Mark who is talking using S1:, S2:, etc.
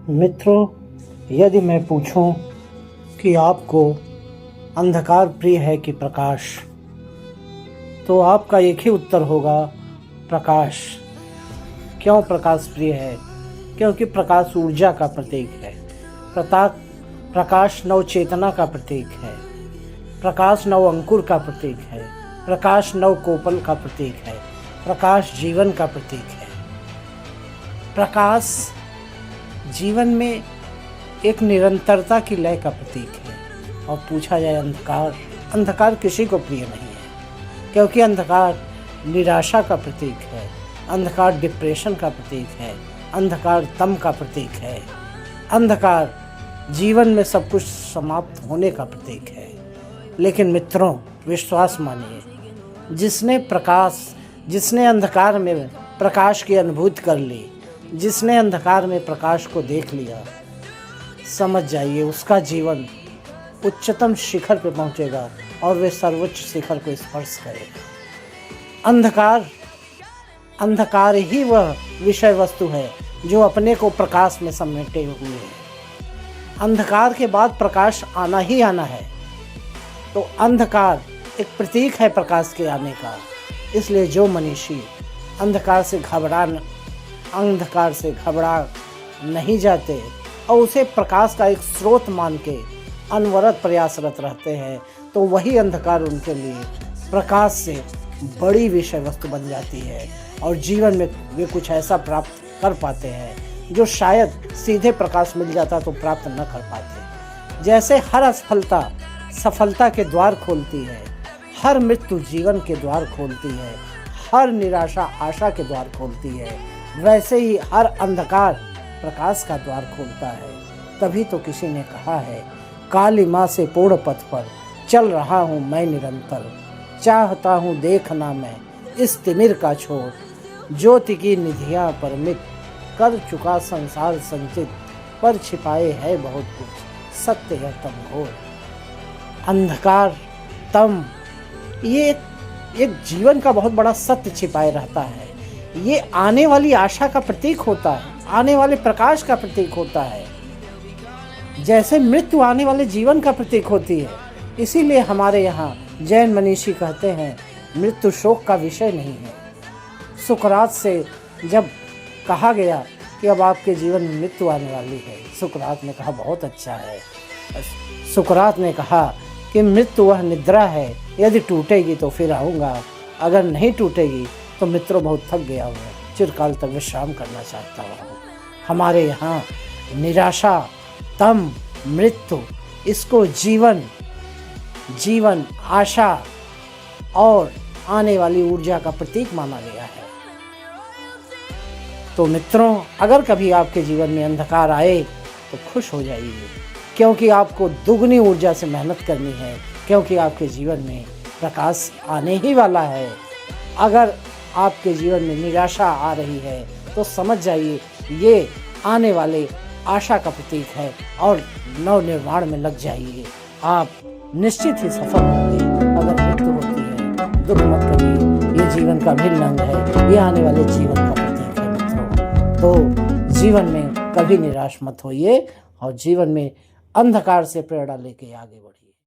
S1: मित्रों, यदि मैं पूछूं कि आपको अंधकार प्रिय है कि प्रकाश, तो आपका एक ही उत्तर होगा प्रकाश। क्यों प्रकाश प्रिय है? क्योंकि प्रकाश ऊर्जा का प्रतीक है। प्रकाश नव चेतना का प्रतीक है। प्रकाश नव अंकुर का प्रतीक है। प्रकाश नव कोपल का प्रतीक है। प्रकाश जीवन का प्रतीक है। प्रकाश जीवन में एक निरंतरता की लय का प्रतीक है। और पूछा जाए अंधकार किसी को प्रिय नहीं है, क्योंकि अंधकार निराशा का प्रतीक है। अंधकार डिप्रेशन का प्रतीक है। अंधकार तम का प्रतीक है। अंधकार जीवन में सब कुछ समाप्त होने का प्रतीक है। लेकिन मित्रों, विश्वास मानिए, जिसने अंधकार में प्रकाश की अनुभूति कर ली, जिसने अंधकार में प्रकाश को देख लिया, समझ जाइए उसका जीवन उच्चतम शिखर पर पहुंचेगा और वे सर्वोच्च शिखर को स्पर्श करेगा। अंधकार ही वह विषय वस्तु है जो अपने को प्रकाश में समेटे हुए है। अंधकार के बाद प्रकाश आना ही आना है। तो अंधकार एक प्रतीक है प्रकाश के आने का। इसलिए जो मनीषी अंधकार से घबरा नहीं जाते और उसे प्रकाश का एक स्रोत मान के अनवरत प्रयासरत रहते हैं, तो वही अंधकार उनके लिए प्रकाश से बड़ी विषय वस्तु बन जाती है और जीवन में वे कुछ ऐसा प्राप्त कर पाते हैं जो शायद सीधे प्रकाश मिल जाता तो प्राप्त न कर पाते। जैसे हर असफलता सफलता के द्वार खोलती है, हर मृत्यु जीवन के द्वार खोलती है, हर निराशा आशा के द्वार खोलती है, वैसे ही हर अंधकार प्रकाश का द्वार खोलता है। तभी तो किसी ने कहा है, काली माँ से पूर्ण पथ पर चल रहा हूँ मैं निरंतर, चाहता हूँ देखना मैं इस तिमिर का छोर, ज्योति की निधियाँ परमित कर चुका संसार संचित, पर छिपाए है बहुत कुछ सत्य है तम घोर। अंधकार तम ये एक जीवन का बहुत बड़ा सत्य छिपाए रहता है। ये आने वाली आशा का प्रतीक होता है, आने वाले प्रकाश का प्रतीक होता है। जैसे मृत्यु आने वाले जीवन का प्रतीक होती है, इसीलिए हमारे यहाँ जैन मनीषी कहते हैं मृत्यु शोक का विषय नहीं है। सुकरात से जब कहा गया कि अब आपके जीवन में मृत्यु आने वाली है, सुकरात ने कहा बहुत अच्छा है। सुकरात ने कहा कि मृत्यु वह निद्रा है, यदि टूटेगी तो फिर आऊँगा, अगर नहीं टूटेगी तो मित्रों बहुत थक गया हूँ, चिरकाल तक विश्राम करना चाहता हूँ। हमारे यहाँ निराशा तम मृत्यु इसको जीवन आशा और आने वाली ऊर्जा का प्रतीक माना गया है। तो मित्रों, अगर कभी आपके जीवन में अंधकार आए तो खुश हो जाइए, क्योंकि आपको दुगनी ऊर्जा से मेहनत करनी है, क्योंकि आपके जीवन में प्रकाश आने ही वाला है। अगर आपके जीवन में निराशा आ रही है तो समझ जाइए ये आने वाले आशा का प्रतीक है और नव निर्माण में लग जाइए। आप निश्चित ही सफल होंगे। अगर मृत्यु होती है, दुख मत करिए, ये जीवन का अभिन्न अंग है, ये आने वाले जीवन का प्रतीक है मित्रों। तो जीवन में कभी निराश मत होइए और जीवन में अंधकार से प्रेरणा लेके आगे बढ़िए।